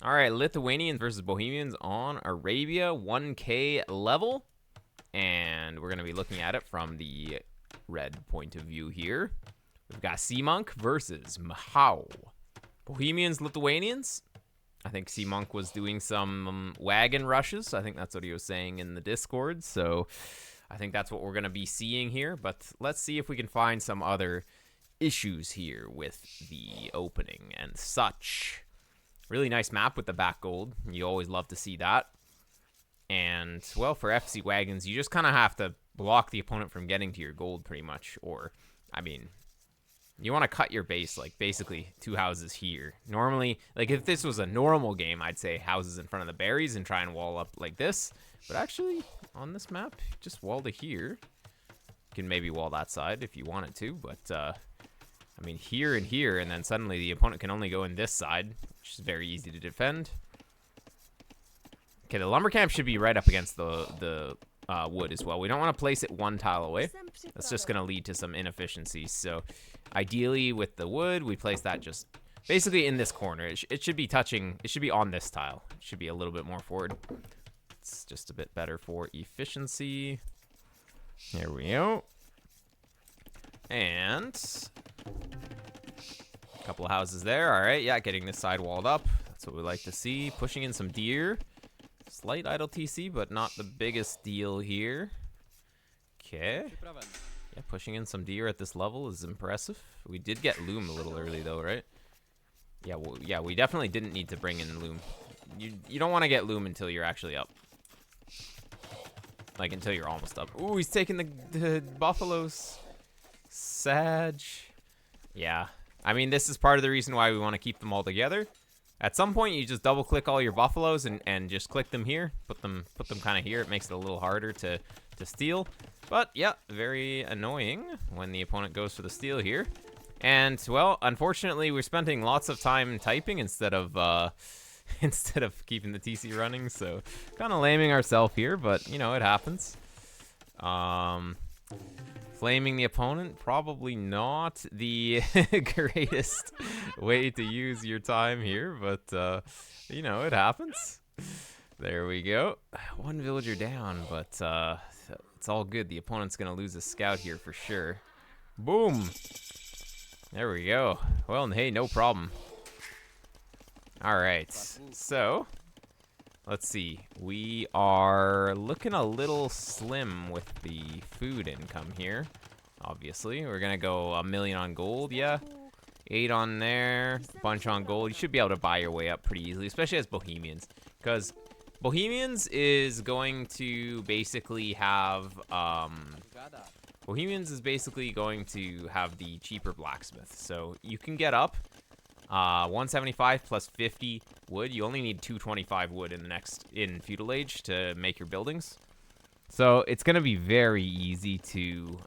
All right, Lithuanians versus Bohemians on Arabia, 1K level. And we're going to be looking at it from the red point of view here. We've got Sea Monk versus Mahau. Bohemians, Lithuanians. I think Sea Monk was doing some wagon rushes. I think that's what he was saying in the Discord. So I think that's what we're going to be seeing here. But let's see if we can find some other issues here with the opening and such. Really nice map with the back gold. You always love to see that. And, well, for FC Wagons, you just kind of have to block the opponent from getting to your gold pretty much. Or, I mean, you want to cut your base, like, basically 2 houses here. Normally, like, if this was a normal game, I'd say houses in front of the berries and try and wall up like this. But actually, on this map, just wall to here. You can maybe wall that side if you wanted to, but, I mean, here and here, and then suddenly the opponent can only go in this side, which is very easy to defend. Okay, the lumber camp should be right up against the wood as well. We don't want to place it 1 tile away. That's just going to lead to some inefficiencies. So, ideally, with the wood, we place that just basically in this corner. It should be touching, it should be on this tile. It should be a little bit more forward. It's just a bit better for efficiency. Here we go. And a couple of houses there. All right, yeah, getting this side walled up. That's what we like to see. Pushing in some deer. Slight idle TC, but not the biggest deal here. Okay. Yeah, pushing in some deer at this level is impressive. We did get loom a little early, though, right? Yeah, well, yeah, we definitely didn't need to bring in loom. You don't want to get loom until you're actually up. Like, until you're almost up. Ooh, he's taking the buffaloes. Sag. Yeah. I mean, this is part of the reason why we want to keep them all together. At some point, you just double-click all your buffaloes and just click them here. Put them kind of here. It makes it a little harder to steal. But, yeah, very annoying when the opponent goes for the steal here. And, well, unfortunately, we're spending lots of time typing instead of instead of keeping the TC running. So, kind of laming ourselves here, but, you know, it happens. Flaming the opponent, probably not the greatest way to use your time here, but, you know, it happens. There we go. 1 villager down, but it's all good. The opponent's going to lose a scout here for sure. Boom. There we go. Well, hey, no problem. All right, so let's see. We are looking a little slim with the food income here. Obviously, we're gonna go 1 million on gold. Yeah, 8 on there, bunch on gold. You should be able to buy your way up pretty easily, especially as Bohemians, because Bohemians is going to basically have Bohemians is basically going to have the cheaper blacksmith. So you can get up 175 plus 50 wood. You only need 225 wood in Feudal Age to make your buildings. So it's gonna be very easy to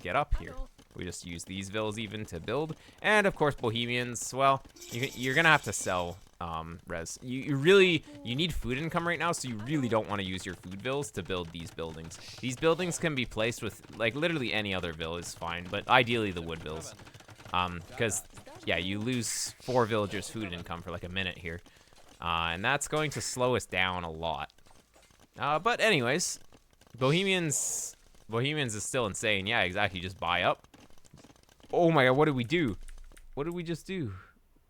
get up here. We just use these villas even to build, and of course Bohemians. Well, you're gonna have to sell res. You need food income right now, so you really don't want to use your food villas to build these buildings. These buildings can be placed with like literally any other vill is fine, but ideally the wood villas, because yeah, you lose 4 villagers food income for like a minute here, and that's going to slow us down a lot. But anyways, Bohemians is still insane. Yeah, exactly. Just buy up. Oh my god, what did we do? What did we just do?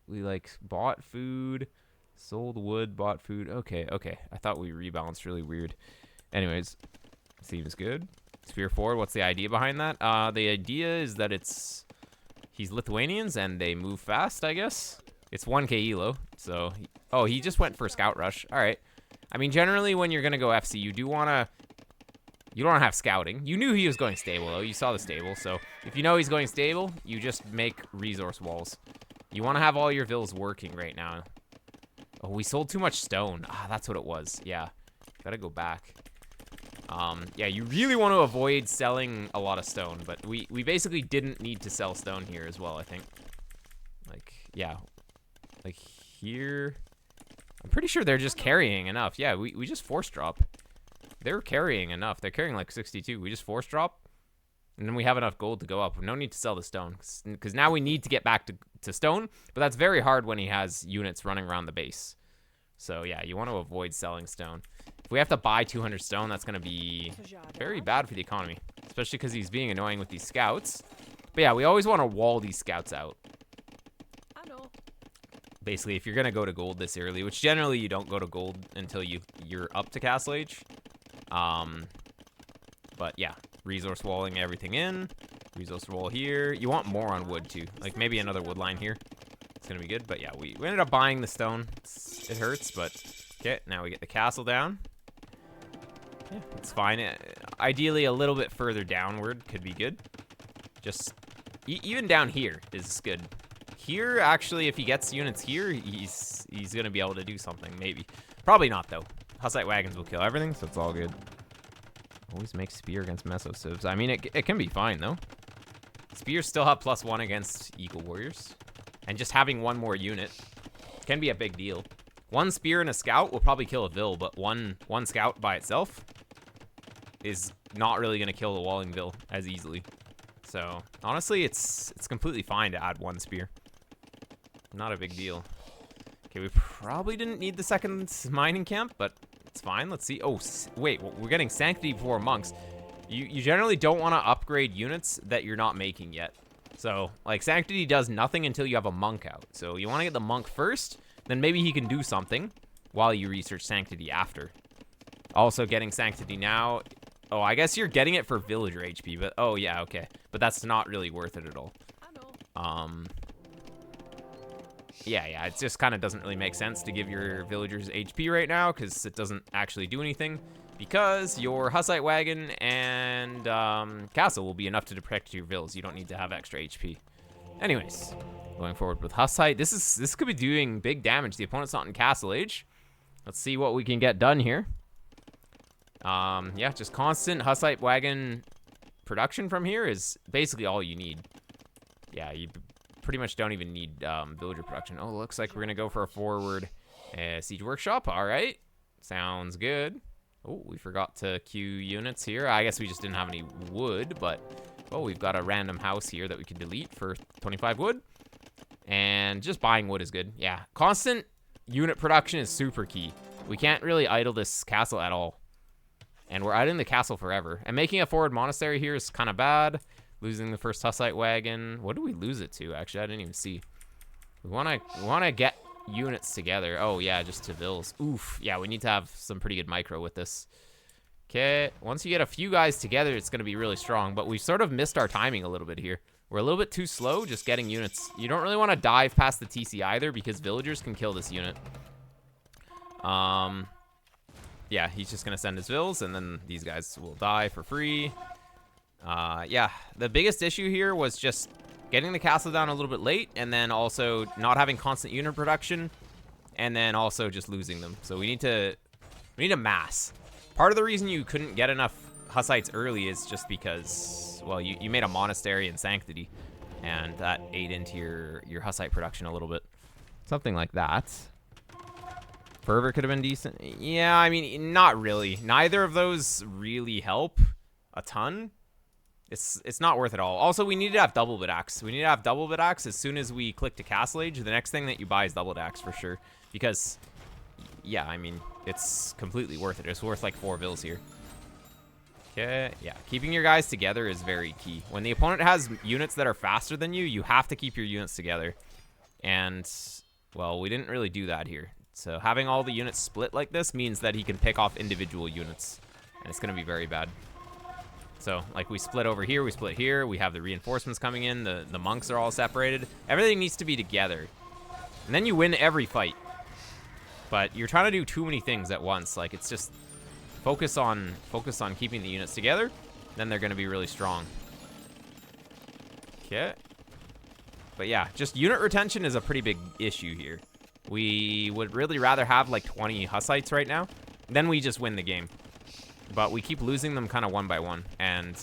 We like bought food, sold wood, bought food. Okay. I thought we rebalanced really weird. Anyways, seems good. Sphere forward. What's the idea behind that? The idea is that he's Lithuanians and they move fast, I guess. It's 1k elo. So, he just went for a scout rush. All right. I mean, generally when you're gonna go FC, you don't want to have scouting. You knew he was going stable though. You saw the stable. So if you know he's going stable, you just make resource walls. You want to have all your villas working right now. Oh, we sold too much stone. That's what it was. Yeah, gotta go back. Yeah, you really want to avoid selling a lot of stone, but we basically didn't need to sell stone here as well, I think. Like, yeah, like here. I'm pretty sure they're just carrying enough. Yeah, we just force drop. They're carrying enough. They're carrying like 62. We just force drop, and then we have enough gold to go up. No need to sell the stone, because now we need to get back to stone, but that's very hard when he has units running around the base. So yeah, you want to avoid selling stone. If we have to buy 200 stone, that's going to be very bad for the economy, especially because he's being annoying with these scouts. But yeah, we always want to wall these scouts out. Basically, if you're going to go to gold this early, which generally you don't go to gold until you're up to Castle Age. But yeah, resource walling everything in. Resource wall here. You want more on wood too. Like maybe another wood line here. It's going to be good. But yeah, we ended up buying the stone. It hurts, but okay, now we get the castle down. Yeah, it's fine. Ideally, a little bit further downward could be good. Just even down here is good. Here, actually, if he gets units here, he's going to be able to do something, maybe. Probably not, though. Hussite wagons will kill everything, so it's all good. Always make spear against mesosibs. I mean, it can be fine, though. Spears still have +1 against eagle warriors. And just having one more unit can be a big deal. One spear and a scout will probably kill a vill, but one scout by itself is not really going to kill the walling vill as easily. So, honestly, it's completely fine to add one spear. Not a big deal. Okay, we probably didn't need the second mining camp, but it's fine. Let's see. Oh, wait, we're getting Sanctity before monks. You generally don't want to upgrade units that you're not making yet. So, like, Sanctity does nothing until you have a monk out. So, you want to get the monk first, then maybe he can do something while you research Sanctity after. Also, getting Sanctity now. Oh, I guess you're getting it for villager HP, but oh, yeah, okay. But that's not really worth it at all. Yeah, it just kind of doesn't really make sense to give your villagers HP right now because it doesn't actually do anything. Because your Hussite wagon and castle will be enough to protect your vills. You don't need to have extra HP. Anyways, going forward with Hussite. This could be doing big damage. The opponent's not in Castle Age. Let's see what we can get done here. Yeah, just constant Hussite wagon production from here is basically all you need. Yeah, you pretty much don't even need villager production. Oh, looks like we're going to go for a forward siege workshop. All right. Sounds good. Oh, we forgot to queue units here. I guess we just didn't have any wood, but oh, we've got a random house here that we can delete for 25 wood. And just buying wood is good. Yeah, constant unit production is super key. We can't really idle this castle at all. And we're idling the castle forever. And making a forward monastery here is kind of bad. Losing the first Hussite wagon. What do we lose it to? Actually, I didn't even see. We want to get units together. Oh, yeah, just to vills. Oof. Yeah, we need to have some pretty good micro with this. Okay. Once you get a few guys together, it's going to be really strong. But we've sort of missed our timing a little bit here. We're a little bit too slow just getting units. You don't really want to dive past the TC either because villagers can kill this unit. Yeah, he's just going to send his vills, and then these guys will die for free. Yeah, the biggest issue here was just getting the castle down a little bit late, and then also not having constant unit production, and then also just losing them. So we need to mass. Part of the reason you couldn't get enough Hussites early is just because, well, you made a monastery in Sanctity, and that ate into your Hussite production a little bit. Something like that. Fervor could have been decent. Yeah, I mean, not really. Neither of those really help a ton. It's not worth it all. Also, we need to have double bit axe. We need to have double bit axe as soon as we click to Castle Age. The next thing that you buy is double axe for sure. Because, yeah, I mean, it's completely worth it. It's worth like 4 vills here. Okay, yeah. Keeping your guys together is very key. When the opponent has units that are faster than you, you have to keep your units together. And, well, we didn't really do that here. So having all the units split like this means that he can pick off individual units. And it's going to be very bad. So, like, we split over here, we split here, we have the reinforcements coming in, the monks are all separated. Everything needs to be together. And then you win every fight. But you're trying to do too many things at once. Like, it's just focus on keeping the units together, then they're going to be really strong. Okay. But yeah, just unit retention is a pretty big issue here. We would really rather have like 20 Hussites right now. Then we just win the game. But we keep losing them kind of one by one. And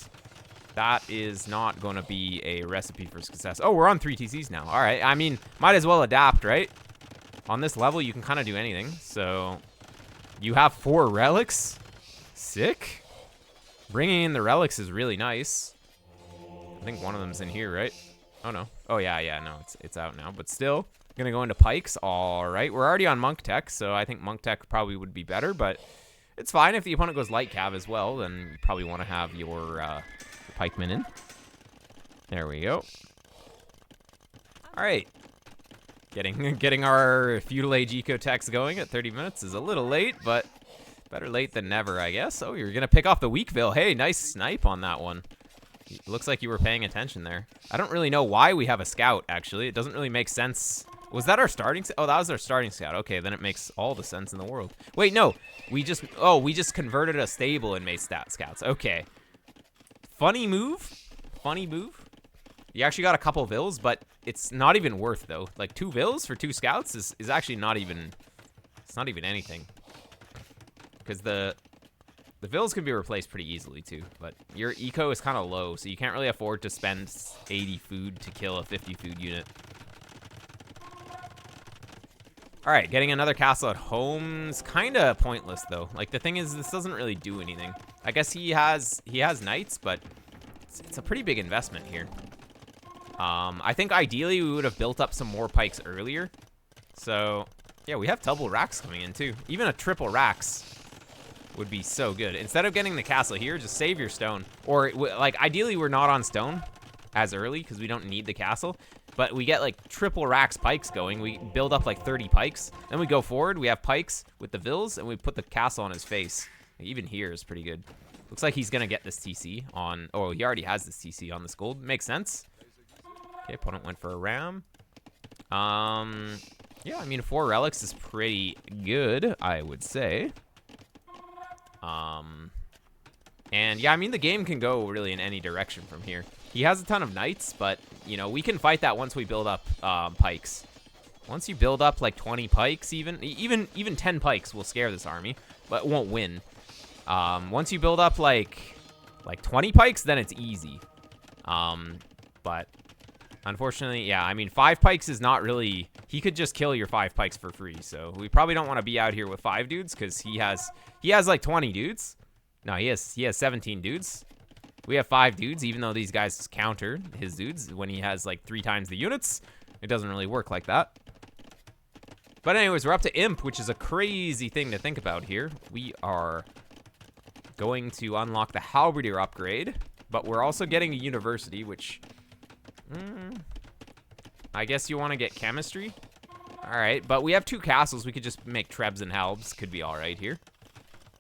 that is not going to be a recipe for success. Oh, we're on 3 TCs now. All right. I mean, might as well adapt, right? On this level, you can kind of do anything. So you have 4 relics. Sick. Bringing in the relics is really nice. I think one of them's in here, right? Oh, no. Oh, yeah, no. It's out now. But still, Gonna go into pikes. All right, we're already on monk tech, so I think monk tech probably would be better, but it's fine if the opponent goes light cav as well. Then you probably want to have your pikemen in. There we go. All right, getting our feudal age eco techs going at 30 minutes is a little late, but better late than never, I guess. Oh, you're gonna pick off the Weakville. Hey, nice snipe on that one. It looks like you were paying attention there. I don't really know why we have a scout, actually. It doesn't really make sense. Was that our starting? Oh, that was our starting scout. Okay, then it makes all the sense in the world. Wait, no. We just converted a stable and made scouts. Okay. Funny move. Funny move. You actually got a couple vills, but it's not even worth, though. Like, 2 vills for 2 scouts is actually not even... It's not even anything. Because the vills can be replaced pretty easily, too. But your eco is kind of low, so you can't really afford to spend 80 food to kill a 50 food unit. All right, getting another castle at home's kind of pointless, though. Like, the thing is, this doesn't really do anything. I guess he has knights, but it's a pretty big investment here. I think ideally we would have built up some more pikes earlier. So, yeah, we have double racks coming in, too. Even a triple racks would be so good. Instead of getting the castle here, just save your stone. Or, like, ideally we're not on stone as early because we don't need the castle. But we get, like, triple racks pikes going. We build up, like, 30 pikes. Then we go forward. We have pikes with the vills, and we put the castle on his face. Even here is pretty good. Looks like he's going to get this TC on... Oh, he already has this TC on this gold. Makes sense. Okay, opponent went for a ram. Yeah, I mean, 4 relics is pretty good, I would say. And, yeah, I mean, the game can go really in any direction from here. He has a ton of knights, but, you know, we can fight that once we build up pikes. Once you build up, like, 20 pikes even 10 pikes will scare this army, but it won't win. Once you build up, like 20 pikes, then it's easy. But, unfortunately, yeah, I mean, 5 pikes is not really... He could just kill your 5 pikes for free, so we probably don't want to be out here with 5 dudes, because he has, like, 20 dudes. No, he has 17 dudes. We have 5 dudes, even though these guys counter his dudes when he has, like, 3 times the units. It doesn't really work like that. But anyways, we're up to Imp, which is a crazy thing to think about here. We are going to unlock the Halberdier upgrade, but we're also getting a University, which... I guess you want to get Chemistry? Alright, but we have 2 castles. We could just make Trebs and Halbs. Could be alright here.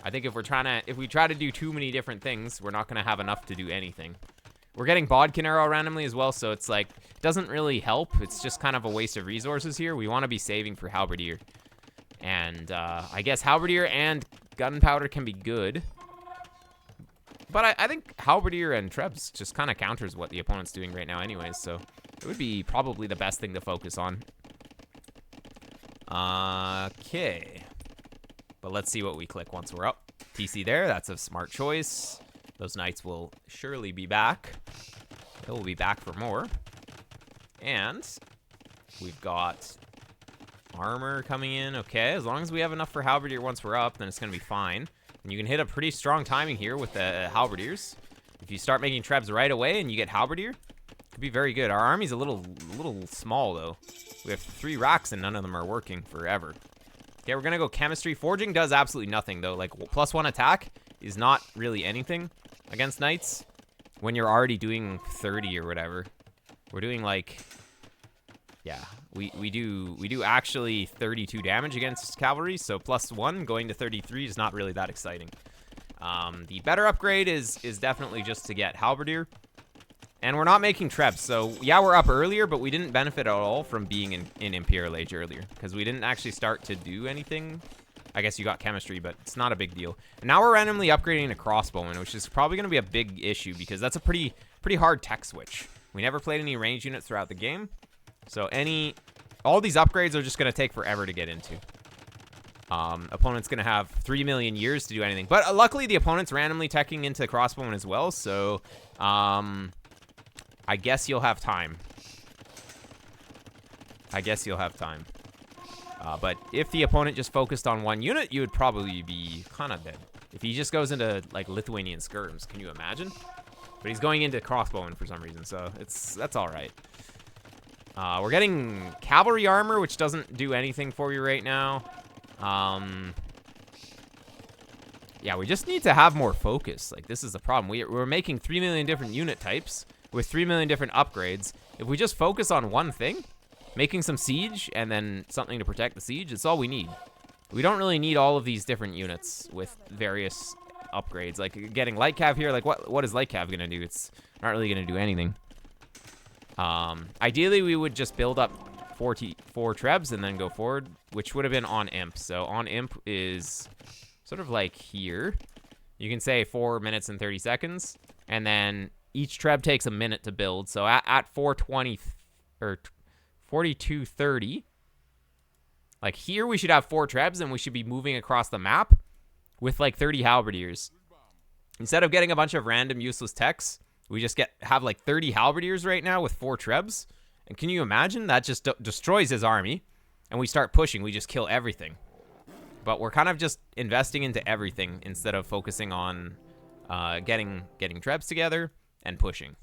I think if we try to do too many different things, we're not going to have enough to do anything. We're getting Bodkin Arrow randomly as well, so it's like, it doesn't really help. It's just kind of a waste of resources here. We want to be saving for Halberdier. And I guess Halberdier and Gunpowder can be good. But I think Halberdier and Trebs just kind of counters what the opponent's doing right now anyways, so it would be probably the best thing to focus on. Okay. But let's see what we click once we're up. TC there, that's a smart choice. Those knights will surely be back. They will be back for more. And we've got armor coming in. Okay, as long as we have enough for Halberdier once we're up, then it's going to be fine. And you can hit a pretty strong timing here with the Halberdiers. If you start making Trebs right away and you get Halberdier, it could be very good. Our army's a little small, though. We have 3 racks and none of them are working forever. Okay, we're going to go Chemistry. Forging does absolutely nothing, though. Like, +1 attack is not really anything against knights when you're already doing 30 or whatever. We're doing, like... Yeah, we do actually 32 damage against cavalry, so +1 going to 33 is not really that exciting. The better upgrade is definitely just to get Halberdier. And we're not making Trebs, so yeah, we're up earlier, but we didn't benefit at all from being in Imperial Age earlier, because we didn't actually start to do anything. I guess you got Chemistry, but it's not a big deal. And now we're randomly upgrading to Crossbowman, which is probably going to be a big issue, because that's a pretty hard tech switch. We never played any range units throughout the game, so all these upgrades are just going to take forever to get into. Opponent's going to have 3 million years to do anything, but luckily the opponent's randomly teching into Crossbowman as well, so I guess you'll have time. But if the opponent just focused on 1 unit, you would probably be kind of dead. If he just goes into, like, Lithuanian skirms, can you imagine? But he's going into Crossbowman for some reason, so that's all right. We're getting cavalry armor, which doesn't do anything for you right now. Yeah, we just need to have more focus. Like, this is the problem. We're making 3 million different unit types with 3 million different upgrades. If we just focus on one thing, making some siege and then something to protect the siege, it's all we need. We don't really need all of these different units with various upgrades. Like, getting light cav here, like, what is light cav going to do? It's not really going to do anything. Ideally, we would just build up 4 trebs and then go forward, which would have been on imp. So on imp is sort of like here. You can say 4 minutes and 30 seconds, and then each treb takes a minute to build. So at 420 or 42:30, like here we should have 4 trebs and we should be moving across the map with like 30 halberdiers. Instead of getting a bunch of random useless techs, we just have like 30 halberdiers right now with 4 trebs. And can you imagine? That just destroys his army. And we start pushing. We just kill everything. But we're kind of just investing into everything instead of focusing on getting trebs together and pushing.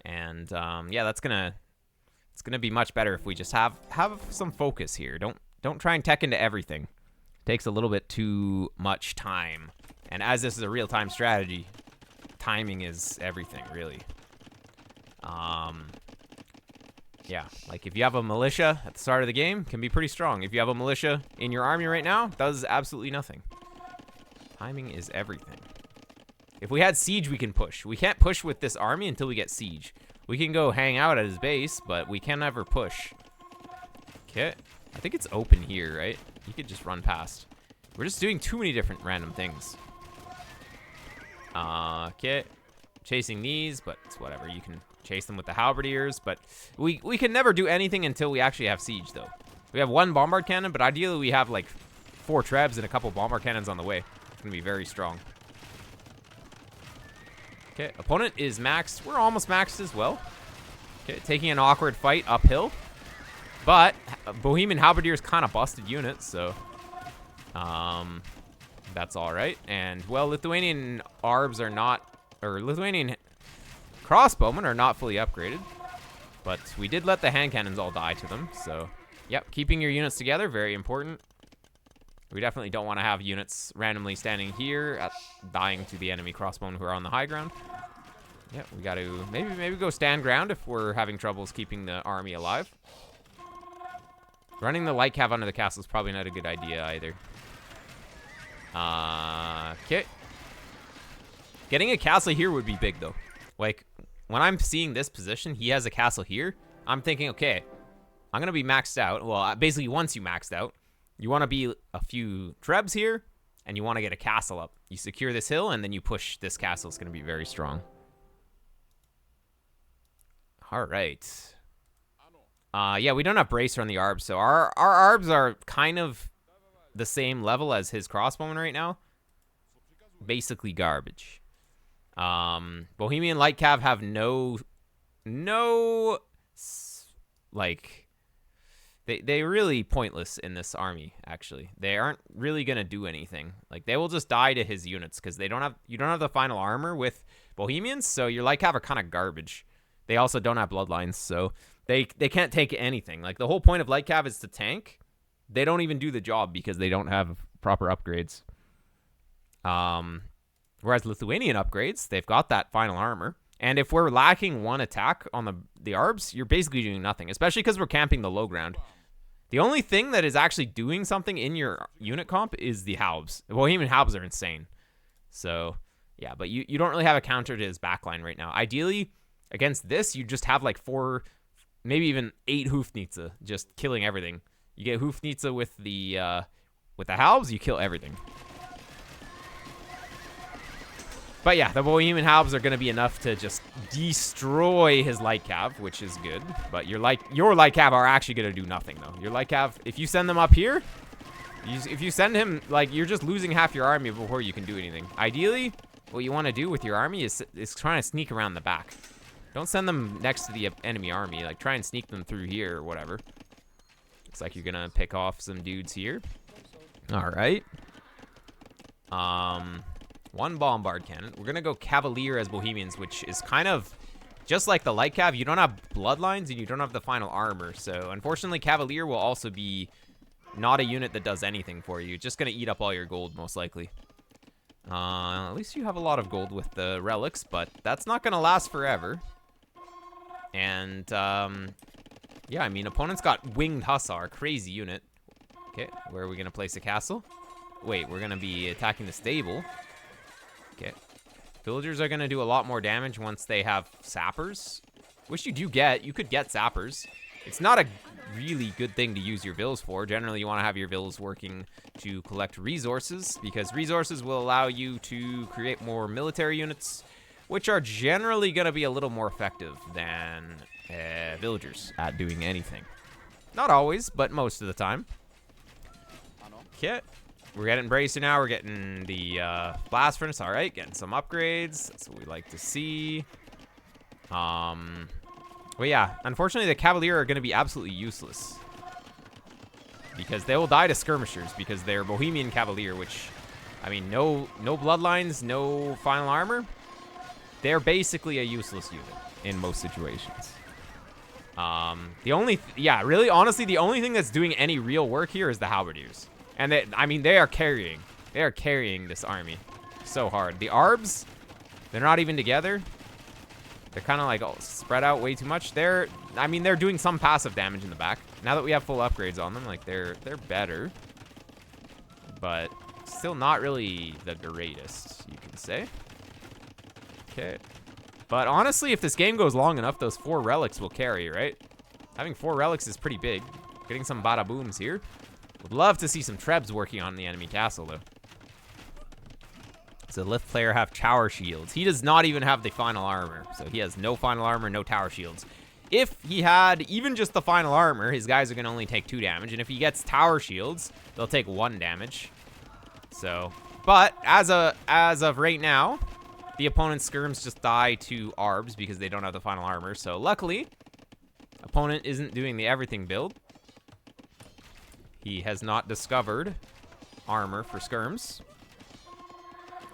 And yeah, it's gonna be much better if we just have some focus here. Don't try and tech into everything. It takes a little bit too much time. And as this is a real-time strategy, timing is everything, really. Yeah, like if you have a militia at the start of the game, it can be pretty strong. If you have a militia in your army right now, it does absolutely nothing. Timing is everything. If we had siege, we can push. We can't push with this army until we get siege. We can go hang out at his base, but we can never push. Okay, I think it's open here, right? You could just run past. We're just doing too many different random things. Okay, chasing these, but it's whatever. You can chase them with the halberdiers, but we can never do anything until we actually have siege, though. We have 1 bombard cannon, but ideally we have like 4 trebs and a couple bombard cannons on the way. It's gonna be very strong. Okay, opponent is maxed. We're almost maxed as well. Okay, taking an awkward fight uphill, but Bohemian halberdiers kind of busted units, so that's all right. And well, Lithuanian arbs are not, or Lithuanian crossbowmen are not fully upgraded, but we did let the hand cannons all die to them. So yep, keeping your units together, very important. We definitely don't want to have units randomly standing here dying to the enemy crossbowmen who are on the high ground. Yep, we got to maybe go stand ground if we're having troubles keeping the army alive. Running the light cav under the castle is probably not a good idea either. Okay. Getting a castle here would be big, though. Like, when I'm seeing this position, he has a castle here, I'm thinking, okay, I'm going to be maxed out. Well, basically, once you maxed out, you want to be a few trebs here, and you want to get a castle up. You secure this hill, and then you push this castle. It's going to be very strong. All right. Yeah, we don't have bracer on the arbs, so our arbs are kind of the same level as his crossbowmen right now. Basically garbage. Bohemian light cav have no like they're really pointless in this army. Actually, they aren't really gonna do anything. Like, they will just die to his units because you don't have the final armor with Bohemians, so your light cav are kind of garbage. They also don't have bloodlines, so they can't take anything. Like, the whole point of light cav is to tank. They don't even do the job because they don't have proper upgrades. Whereas Lithuanian upgrades, they've got that final armor. And if we're lacking 1 attack on the arbs, you're basically doing nothing, especially because we're camping the low ground. The only thing that is actually doing something in your unit comp is the halbs. The Bohemian halbs are insane. So, yeah, but you don't really have a counter to his backline right now. Ideally, against this, you just have like 4, maybe even 8 Hufnitze, just killing everything. You get Hufnitze with the halbs, you kill everything. But yeah, the Bohemian halbs are going to be enough to just destroy his light cav, which is good. But your light cav are actually going to do nothing, though. Your light cav, if you send them up here, if you send him, like, you're just losing half your army before you can do anything. Ideally, what you want to do with your army is trying to sneak around the back. Don't send them next to the enemy army. Like, try and sneak them through here or whatever. Looks like you're going to pick off some dudes here. All right. 1 bombard cannon. We're going to go Cavalier as Bohemians, which is kind of just like the light cav, you don't have bloodlines and you don't have the final armor. So unfortunately, Cavalier will also be not a unit that does anything for you. Just gonna eat up all your gold, most likely. At least you have a lot of gold with the relics, but that's not gonna last forever. And yeah, I mean, opponent's got winged hussar, crazy unit. Okay, where are we gonna place a castle? Wait, we're gonna be attacking the stable. Okay. Villagers are gonna do a lot more damage once they have sappers, which you do get. You could get sappers. It's not a really good thing to use your vills for. Generally, you want to have your vills working to collect resources, because resources will allow you to create more military units, which are generally gonna be a little more effective than villagers at doing anything. Not always, but most of the time. Okay. We're getting Bracer now. We're getting the Blast Furnace. All right, getting some upgrades. That's what we like to see. Well, yeah, unfortunately, the Cavalier are going to be absolutely useless, because they will die to skirmishers, because they're Bohemian Cavalier, which, I mean, no bloodlines, no final armor. They're basically a useless unit in most situations. Really, honestly, the only thing that's doing any real work here is the Halberdiers. And I mean, they are carrying this army so hard. The Arbs, they're not even together. They're kind of like spread out way too much. I mean, they're doing some passive damage in the back. Now that we have full upgrades on them, like they're better, but still not really the greatest, you can say. Okay, but honestly, if this game goes long enough, those 4 relics will carry, right? Having 4 relics is pretty big. Getting some bada booms here. Would love to see some trebs working on the enemy castle, though. So Lith player have tower shields. He does not even have the final armor. So he has no final armor, no tower shields. If he had even just the final armor, his guys are going to only take 2 damage. And if he gets tower shields, they'll take 1 damage. So, but as of right now, the opponent's skirms just die to Arbs because they don't have the final armor. So luckily, opponent isn't doing the everything build. He has not discovered armor for skirms.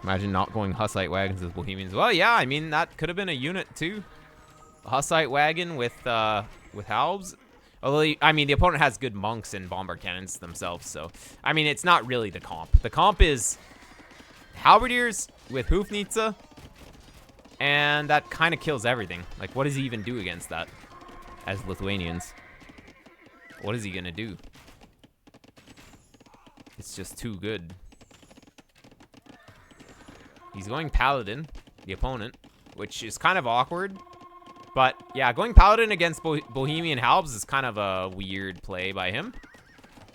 Imagine not going Hussite wagons with Bohemians. Well, yeah, I mean, that could have been a unit, too. A Hussite wagon with halbs. Although, I mean, the opponent has good monks and bombard cannons themselves, so... I mean, it's not really the comp. The comp is Halberdiers with Hoofnitze, and that kind of kills everything. Like, what does he even do against that as Lithuanians? What is he going to do? It's just too good. He's going Paladin, the opponent, which is kind of awkward. But, yeah, going Paladin against Bohemian Halbs is kind of a weird play by him.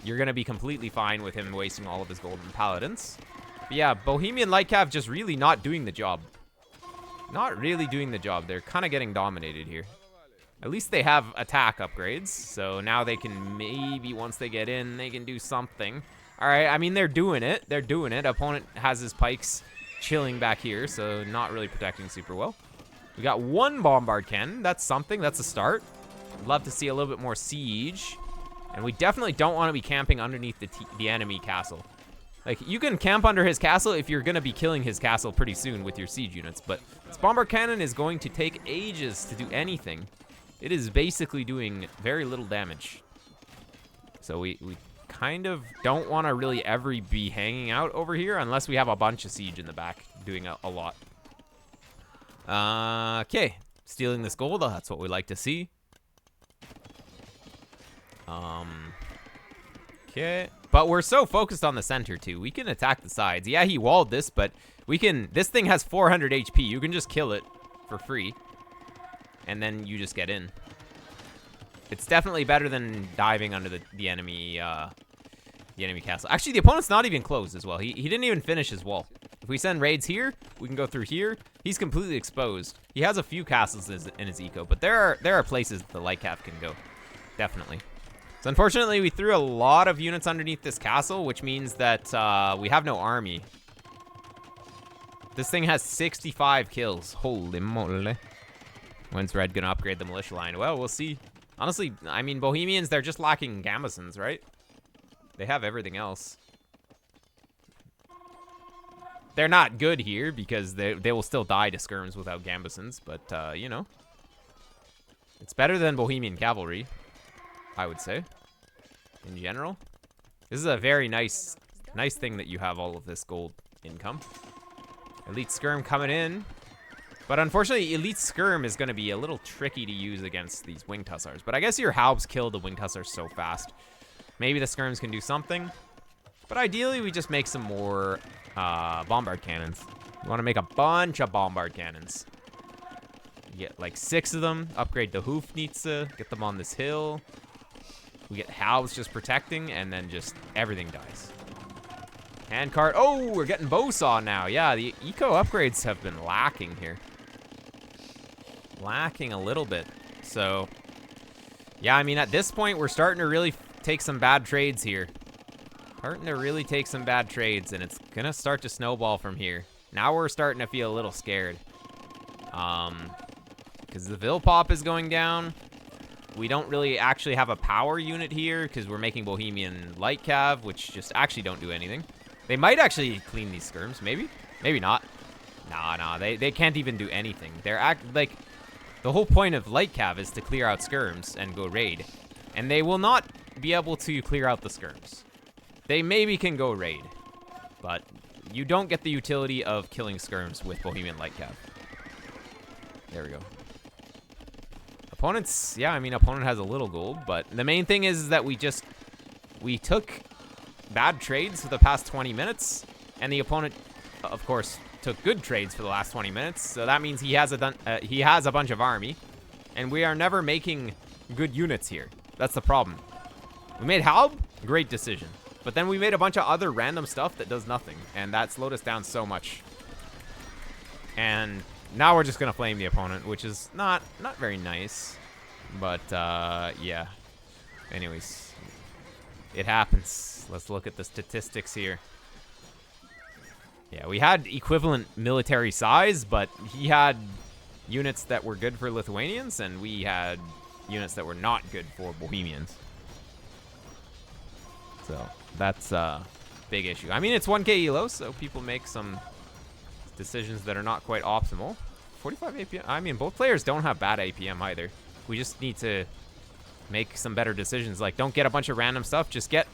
You're going to be completely fine with him wasting all of his golden Paladins. But, yeah, Bohemian Lightcav just really not doing the job. Not really doing the job. They're kind of getting dominated here. At least they have attack upgrades. So now they can maybe, once they get in, they can do something. All right, I mean, they're doing it. They're doing it. Opponent has his pikes chilling back here, so not really protecting super well. We got 1 bombard cannon. That's something. That's a start. Love to see a little bit more siege. And we definitely don't want to be camping underneath the enemy castle. Like, you can camp under his castle if you're going to be killing his castle pretty soon with your siege units, but this bombard cannon is going to take ages to do anything. It is basically doing very little damage. So we kind of don't want to really ever be hanging out over here unless we have a bunch of siege in the back doing a lot. Okay, stealing this gold, that's what we like to see. Okay, but we're so focused on the center too. We can attack the sides. Yeah, he walled this, but we can, this thing has 400 HP. You can just kill it for free, and then you just get in. It's definitely better than diving under the enemy castle. Actually, the opponent's not even closed as well. He didn't even finish his wall. If we send raids here, we can go through here. He's completely exposed. He has a few castles in his eco, but there are places the light cap can go. Definitely. So unfortunately, we threw a lot of units underneath this castle, which means that we have no army. This thing has 65 kills. Holy moly. When's Red gonna upgrade the militia line? Well, we'll see. Honestly, I mean, Bohemians, they're just lacking gambesons, right? They have everything else. They're not good here because they will still die to skirms without gambesons, but, you know, It's better than Bohemian cavalry, I would say, in general. This is a very nice thing that you have all of this gold income. Elite Skirm coming in. But unfortunately, Elite Skirm is going to be a little tricky to use against these Winged Hussars. But I guess your Haubs kill the Winged Hussars so fast. Maybe the Skirms can do something. But ideally, we just make some more Bombard Cannons. We want to make a bunch of Bombard Cannons. Get like 6 of them. Upgrade the Hoofnitze. Get them on this hill. We get Haubs just protecting, and then just everything dies. Handcart. Oh, we're getting Bowsaw now. Yeah, the eco upgrades have been lacking here. Lacking a little bit. So, yeah, I mean, at this point, we're starting to really take some bad trades here. Starting to really take some bad trades, and it's going to start to snowball from here. Now we're starting to feel a little scared. Because the Vilpop is going down. We don't really actually have a power unit here because we're making Bohemian Light Cav, which just actually don't do anything. They might actually clean these skirms, maybe? Maybe not. Nah, they can't even do anything. They're like, the whole point of Light Cav is to clear out skirms and go raid. And they will not be able to clear out the skirms. They maybe can go raid, but you don't get the utility of killing skirms with Bohemian Light Cav. There we go. Opponents, yeah, I mean, opponent has a little gold, but the main thing is that we took bad trades for the past 20 minutes, and the opponent, of course, took good trades for the last 20 minutes, so that means he has a bunch of army, and we are never making good units here. That's the problem. We made Haub, great decision, but then we made a bunch of other random stuff that does nothing, and that slowed us down so much. And now we're just gonna flame the opponent, which is not very nice, but yeah. Anyways, it happens. Let's look at the statistics here. Yeah, we had equivalent military size, but he had units that were good for Lithuanians, and we had units that were not good for Bohemians. So that's a big issue. I mean, it's 1k elo, so people make some decisions that are not quite optimal. 45 APM. I mean, both players don't have bad APM either. We just need to make some better decisions. Like, don't get a bunch of random stuff. Just get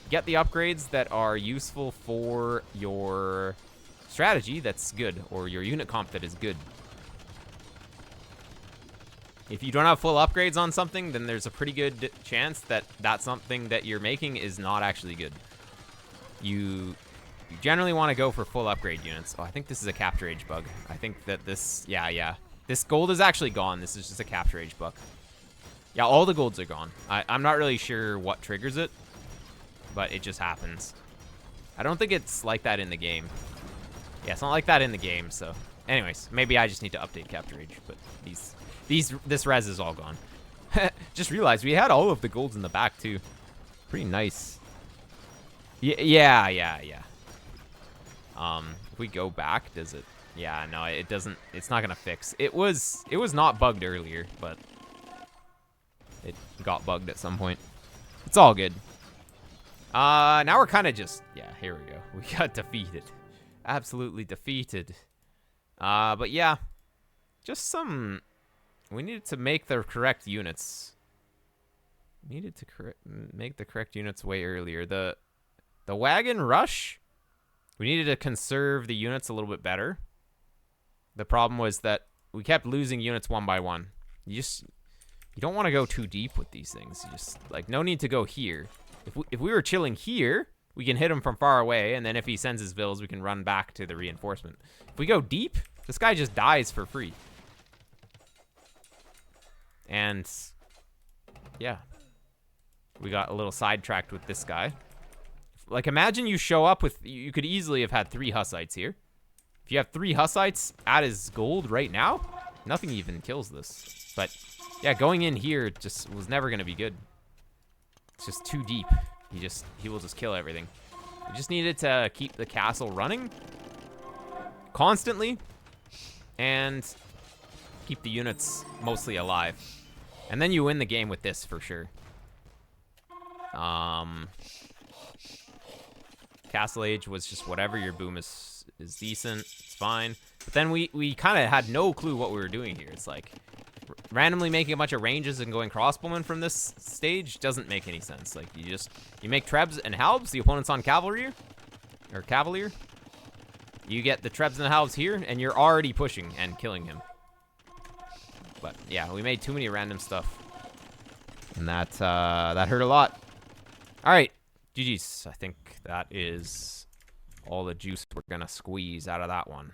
the upgrades that are useful for your strategy that's good, or your unit comp that is good. If you don't have full upgrades on something, then there's a pretty good chance that that something that you're making is not actually good. You generally want to go for full upgrade units. Oh, I think this is a capture age bug. I think that this, yeah. This gold is actually gone. This is just a capture age bug. Yeah, all the golds are gone. I'm not really sure what triggers it, but it just happens. I don't think it's like that in the game. Yeah, it's not like that in the game, so. Anyways, maybe I just need to update capture age, but this res is all gone. Just realized we had all of the golds in the back, too. Pretty nice. Yeah. If we go back, does it? Yeah, no, it doesn't. It's not gonna fix. It was not bugged earlier, but it got bugged at some point. It's all good. Now we're kind of just, yeah, here we go. We got defeated. Absolutely defeated. But yeah, just we needed to make the correct units. Needed to make the correct units way earlier. The wagon rush, we needed to conserve the units a little bit better. The problem was that we kept losing units one by one. You don't want to go too deep with these things. You just, like, no need to go here. If we were chilling here, we can hit him from far away, and then if he sends his vills, we can run back to the reinforcement. If we go deep, this guy just dies for free. And yeah, we got a little sidetracked with this guy. Like, imagine you show up with, you could easily have had 3 Hussites here. If you have 3 Hussites at his gold right now, nothing even kills this. But yeah, going in here just was never going to be good. It's just too deep. He will just kill everything. We just needed to keep the castle running constantly and keep the units mostly alive. And then you win the game with this for sure. Castle Age was just whatever. Your boom is decent. It's fine. But then we kind of had no clue what we were doing here. It's like, randomly making a bunch of ranges and going crossbowmen from this stage doesn't make any sense. Like, you make trebs and halbs, the opponent's on cavalry, or cavalier. You get the trebs and the halbs here, and you're already pushing and killing him. But yeah, we made too many random stuff, and that hurt a lot. All right, GG's. I think that is all the juice we're gonna squeeze out of that one.